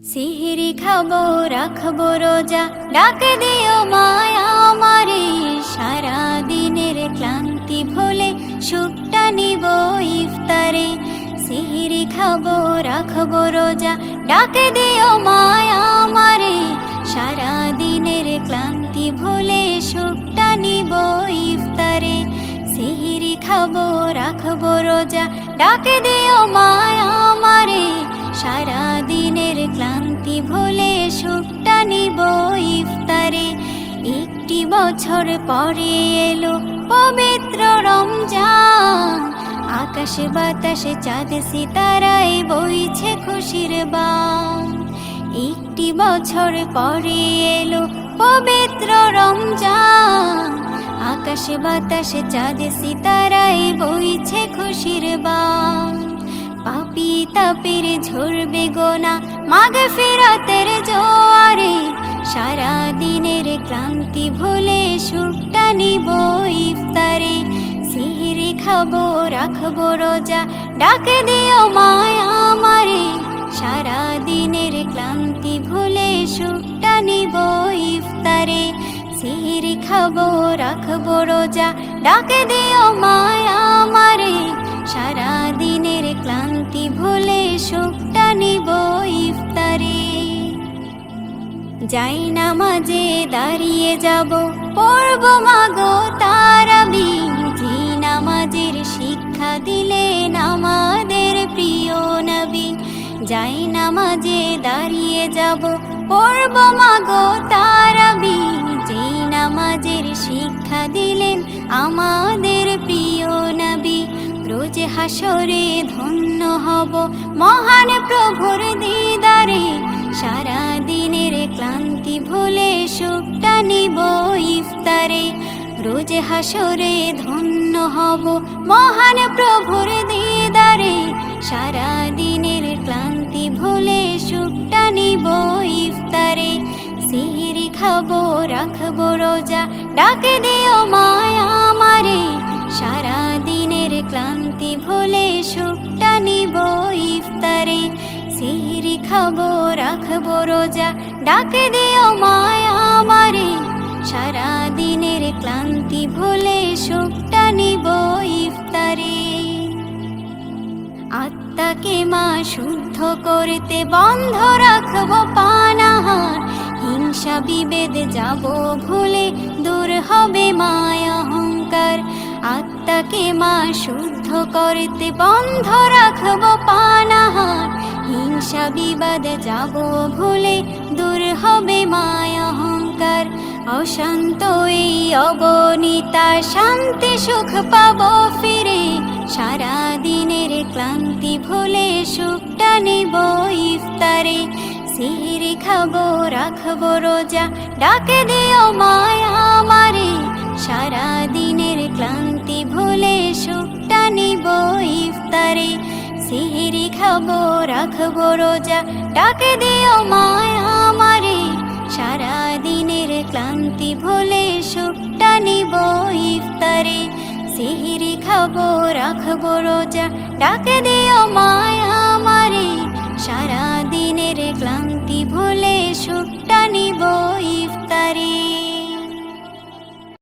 সিহরি খাবো রাখবো রোজা, ডাক দিও মায়া আমারে। সারা দিনের ক্লান্তি ভুলে সুখটা নিব ইফতারে। সিহরি খাবো রাখবো রোজা, ডাক দিও মায়া আমারে। সারা দিনের ক্লান্তি ভুলে সুখটা নিব ইফতারে। সিহরি খাবো রাখবো রোজা, ডাক দিও মায়া আমারে। সারা দিনের ক্লান্তি ভুলে সুখটা নিব ইফতারে। একটি বছর পরে এলো পবিত্র রমজান, আকাশে বাতাসে চাঁদ সিতারায় বইছে খুশির বান। একটি বছর পরে এলো পবিত্র রমজান, আকাশে বাতাসে চাঁদ সিতারায় বইছে খুশির বান। পাপী তাপের ঝরবে গোনা মাগফিরাতের জোয়ারে। সারা দিনের ক্লান্তি ভুলে সুখটা নিব ইফতারে। সিহরি খাবো রাখবো রোজা, ডাক দিও মায়া আমারে। সারা দিনের ক্লান্তি ভুলে সুখটা নিব ইফতারে। সিহরি খাবো রাখবো রোজা, ডাক দিও মায়া আমারে। সারা দিনের ক্লান্তি ভুলে সুখটা নিব ইফতারে। যাই নামাজে দাঁড়িয়ে যাব, পড়ব মাগো তারাবি। যে নামাজের শিক্ষা দিলেন আমাদের প্রিয় নবী। যাই নামাজে দাঁড়িয়ে যাব, পড়ব মাগো তারাবি। যে নামাজের শিক্ষা দিলেন আমাদের প্রিয় নবী। রোজ হাসরে ধন্য হব মহান প্রভুর দিদারে। সারা দিনের ক্লান্তি ভুলে সুখটা নিব ইফতারে। রোজ হাসরে ধন্য হব মহান প্রভুর দিদারে। সারা দিনের ক্লান্তি ভুলে সুখটা নিব ইফতারে। সিহরি খাবো রাখবো রোজা, ডাক দিও মায়া আমারে। সারা দিনের ক্লান্তি ভুলে সুখটা নিব ইফতারে। সিহরি খাবো রাখবো রোজা, ডাক দিও মায়া আমারে। সারা দিনের ক্লান্তি ভুলে সুখটা নিব ইফতারে। আত্মাকে মা শুদ্ধ করতে বন্ধ রাখবো পানাহার। হিংসা বিভেদ যাব ভুলে, দূর হবে মায়া অহংকার। আত্মাকে মা শুদ্ধ করতে বন্ধ রাখবো পানাহার। হিংসা বিবাদ যাব ভুলে, দূর হবে মায়া অহংকার। অশান্ত এই অগণিতা শান্তি সুখ পাবো ফিরে। সারা দিনের ক্লান্তি ভুলে সুখটা নিব ইফতারে। সিহরি খাবো রাখবো রোজা, ডাক দিও মায়া আমারে। সারা দিনের ক্লান্তি ভুলে সুখটা নিব ইফতারে। সিহরি খাবো রাখবো রোজা, ডাক দিও মায়া আমারে। সারা দিনের ক্লান্তি ভুলে সুখটা নিব ইফতারে। সিহরি খাবো রাখবো রোজা, ডাক দিও মায়া আমারে। সারা দিনের ক্লান্তি ভুলে সুখটা নিব ইফতারে।